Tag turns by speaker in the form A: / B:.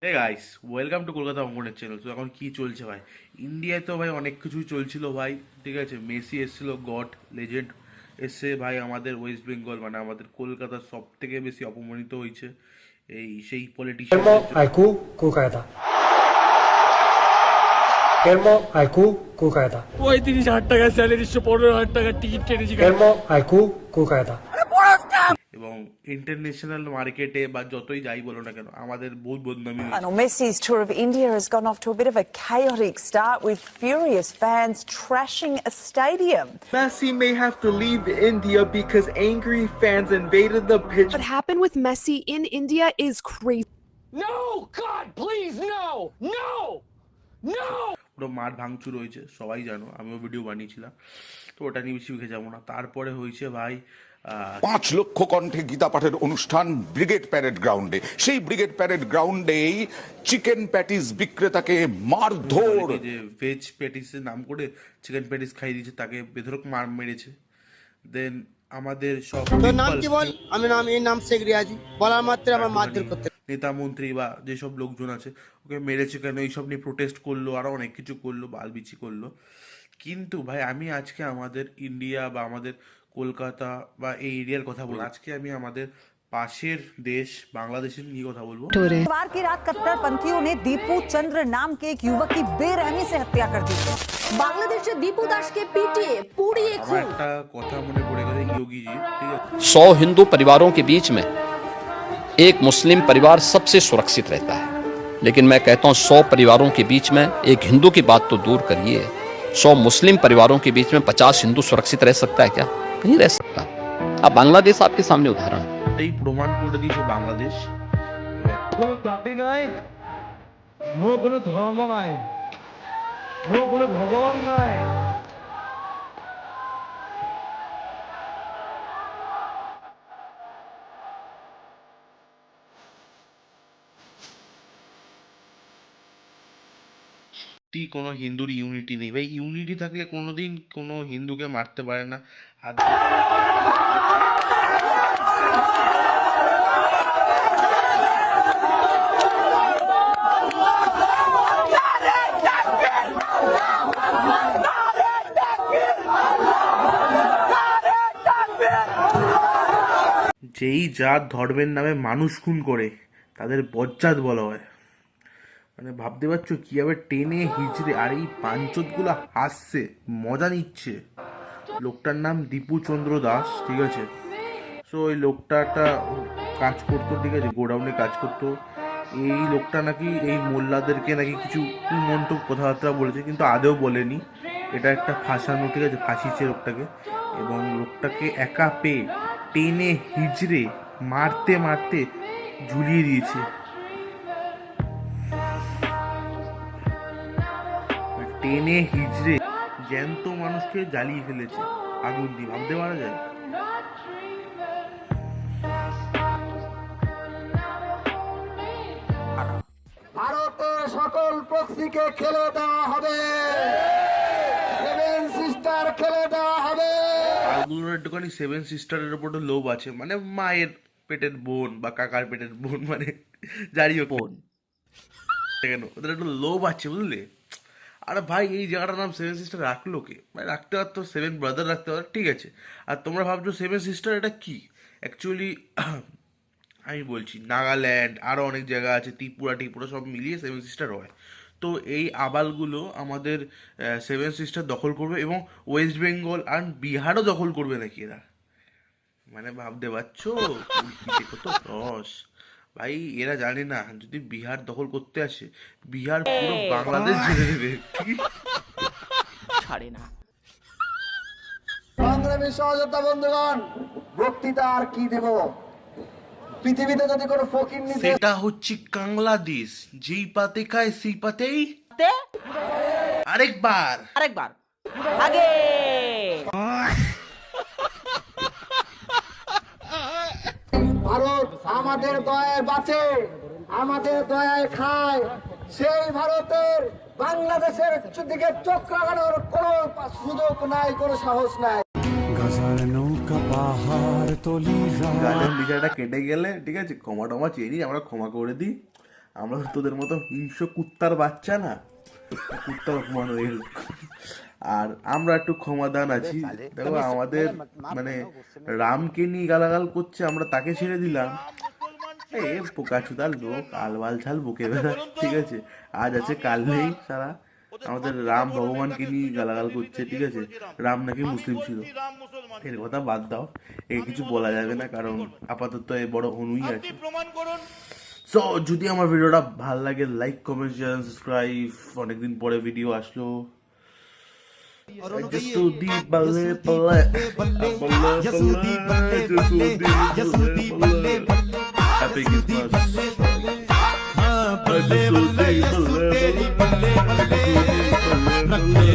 A: Hey guys, welcome to Kolkata অঙ্গনের channel. তো এখন কি চলছে ভাই? ইন্ডিয়ায় তো ভাই অনেক কিছুই চলছিল ভাই, ঠিক আছে। মেসি এসেছিল, গড লেজেন্ড এসে ভাই। আমাদের ওয়েস্ট বেঙ্গল মানে আমাদের কলকাতা সব থেকে বেশি অপমানিত হয়েছে এই সেই
B: Fermo
A: পলিটিশিয়ানদের জন্য।
B: haiku Kolkata. Fermo haiku Kolkata.
C: 35,000 টাকা স্যালারি, 15,000 টাকা টিকিট কেটেছি।
B: Fermo haiku Kolkata.
A: এবং ইন্টারন্যাশনাল মার্কেটে বা যতই যাই বলো না কেন, আমাদের বহুত বদনামি হয়েছে।
D: Lionel Messi's tour of India has gone off to a bit of a chaotic start with furious fans trashing a stadium.
E: Messi may have to leave India because angry fans invaded the pitch.
F: What happened with Messi in India is crazy.
C: No, God, please, no, no, no.
A: পুরো মাঠ ভাঙচুর হয়েছে, সবাই জানো, আমিও video বানিয়েছিলাম। তো ওটা নিয়ে বেশি লিখে যাবো না। তারপরে হয়েছে ভাই
G: 5 লক্ষ কণ্ঠে গীতা পাঠের অনুষ্ঠান ব্রিগেড প্যারেড গ্রাউন্ডে। সেই ব্রিগেড প্যারেড গ্রাউন্ডেই চিকেন প্যাটিস বিক্রেতাকে মারধর।
A: যে ভেজ প্যাটিসের নাম করে চিকেন প্যাটিস খাই দিয়েছে, তাকে বেধরক মার মেরেছে। দেন আমাদের সব
H: তোর নাম কি বল? এর নাম শেখ রিয়াজি। বলার মাত্র আমার মারধর করতে।
A: নেতা মন্ত্রী বা যেসব লোকজন আছে ওকে মেরেছে কেন, এইসব নিয়ে প্রোটেস্ট করলো, আরো অনেক কিছু করলো, বালবিচি করলো। কিন্তু ভাই আমি আজকে আমাদের ইন্ডিয়া বা আমাদের কলকাতা বা এই এরিয়ার কথা বলবো। আজকে আমি আমাদের পাশের দেশ বাংলাদেশের নিয়ে কথা বলবো।
D: बुधवार की रात कट्टरपंथियों ने दीपू चंद्र नाम के एक युवक की बेरहमी से हत्या कर दी।
I: বাংলাদেশে দীপু দাসকে পিটিয়ে পুড়িয়ে
A: আমার
I: খুন।
A: একটা কথা মনে পড়ে গেল যোগীজি, ঠিক আছে।
J: 100 हिंदू परिवारों के बीच में एक मुस्लिम परिवार सबसे सुरक्षित रहता है, लेकिन मैं कहता हूं 100 परिवारों के बीच में एक हिंदू की बात तो दूर करिए, 100 मुस्लिम परिवारों के बीच में 50 हिंदू सुरक्षित रह सकता है क्या? नहीं रह सकता। अब बांग्लादेश आपके सामने उदाहरण है।
A: এই প্রমাণ করে দিয়েছে বাংলাদেশ।
C: কোনো জাতি নাই, কোনো ধর্ম নাই, কোনো ভগবান নাই।
A: কোনো হিন্দুর ইউনিটি নেই ভাই। ইউনিটি থাকলে কোনোদিন কোনো হিন্দুকে মারতে পারে না। আর যেই জাত ধর্মের নামে মানুষ খুন করে তাদের বজ্জাত বলা হয়। মানে ভাবতে পারছো কিভাবে টেনে হিচড়ে, আর এই পাঞ্চতগুলো হাসছে, মজা নিচ্ছে। লোকটার নাম দীপু চন্দ্র দাস, ঠিক আছে। সো ওই লোকটা একটা কাজ করতো, ঠিক আছে, গোডাউনে কাজ করতো। এই লোকটা নাকি এই মোল্লাদেরকে নাকি কিছু কুমন্ত্রক কথাবার্তা বলেছে, কিন্তু আদেও বলেনি। এটা একটা ফাঁসানো, ঠিক আছে, ফাঁসিছে লোকটাকে। এবং লোকটাকে একা পেয়ে টেনে হিজড়ে মারতে মারতে ঝুলিয়ে দিয়েছে। টেনে হিজড়ে জ্যান্ত মানুষকে জ্বালিয়ে ফেলেছে আগুন দিয়ে। ভাবতে পারা যায়?
H: ভারতের সকল প্রক্সিকে খেলে দেওয়া হবে। সেভেন সিস্টার খেলে দেওয়া হবে।
A: আগুনের একটুখানি সেভেন সিস্টারের ওপর লোভ আছে, মানে মায়ের পেটের বোন বা কাকার পেটের বোন, মানে যারই হোক বোন, কেন ওদের একটু লোভ আছে, বুঝলে। আরে ভাই এই জায়গাটার নাম সেভেন সিস্টার রাখলো কে? ভাই রাখতে পারতো সেভেন ব্রাদার রাখতে পারতো, ঠিক আছে। আর তোমরা ভাবছো সেভেন সিস্টার এটা কি? অ্যাকচুয়ালি আমি বলছি নাগাল্যান্ড, আরও অনেক জায়গা আছে, ত্রিপুরা সব মিলিয়ে সেভেন সিস্টার হয়। তো এই আবালগুলো আমাদের সেভেন সিস্টার দখল করবে এবং ওয়েস্ট বেঙ্গল আর বিহারও দখল করবে নাকি এরা। মানে ভাবতে পারছো কত রস ভাই। এরা জানে না যদি বিহার দখল করতে আসে, বিহার পুরো বাংলাদেশ ছেড়ে দেবে।
C: ছাড়ে না।
H: সংগ্রামী সহযোদ্ধা বন্ধুগণ, বক্তৃতা আর কি দেব? পৃথিবীতে যদি কোনো ফকির নিতে
A: সেটা হচ্ছে বাংলাদেশ, যেই পাতে খায় সেই পাতেই আরেকবার
D: आगे
H: ভারত আমাদের দয়ায় বাঁচে, আমাদের দয়ায় খায়, সেই ভারতের বাংলাদেশের দিকে চোখ লাগানোর কোনো সুযোগ নাই, কোনো সাহস নাই।
A: গাজন বিচারটা কেটে গেলে, ঠিক আছে, ক্ষমা টমা চেয়ে নিই, আমরা ক্ষমা করে দিই। আমরা তো তোদের মতো হিংস্র কুত্তার বাচ্চা না, কুত্তার অপমান হয়ে গেল। আর আমরা একটু ক্ষমাদান আছি। দেখো আমাদের মানে রামকে নিয়ে গালাগাল করছে, আমরা তাকে ছেড়ে দিলাম। এ পোকাচুদার লোক আলবাল ছাল বকে বেড়ায়, ঠিক আছে, আজ আছে কাল নেই। সারা আমাদের রাম ভগবানকে নিয়ে গালাগাল করছে, ঠিক আছে, রাম নাকি মুসলিম ছিল। এর কথা বাদ দাও, এ কিছু বলা যাবে না, কারণ আপাতত এ বড় অনুই আছে। সো যদি আমার ভিডিওটা ভালো লাগে লাইক কমেন্ট শেয়ার সাবস্ক্রাইব। অনেকদিন পরে ভিডিও আসলো। Yasudi balle balle, Yasudi balle balle, Yasudi balle balle, Happy Christmas. Balle balle balle balle,